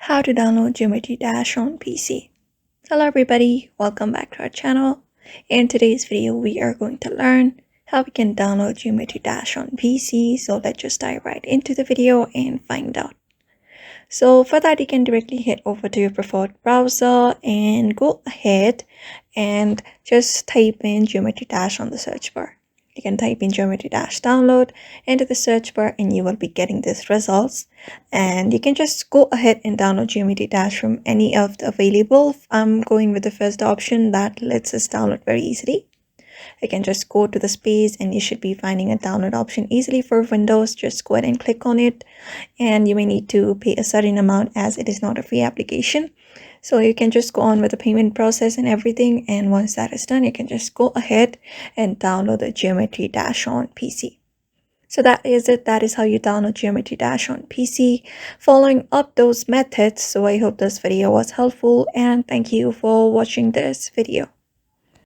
How to download Geometry Dash on PC. Hello everybody, welcome back to our channel. In today's video, we are going to learn how we can download Geometry Dash on PC. So let's just dive right into the video and find out. So for that, you can directly head over to your preferred browser and go ahead and just type in Geometry Dash on the search bar. You can type in Geometry Dash download into the search bar and you will be getting these results. And you can just go ahead and download Geometry Dash from any of the available. I'm going with the first option that lets us download very easily. You can just go to the space and you should be finding a download option easily for Windows. Just go ahead and click on it, and you may need to pay a certain amount as it is not a free application. So you can just go on with the payment process and everything, and once that is done, you can just go ahead and download the Geometry Dash on PC. So that is it. That is how you download Geometry Dash on PC, following up those methods. So I hope this video was helpful, and thank you for watching this video.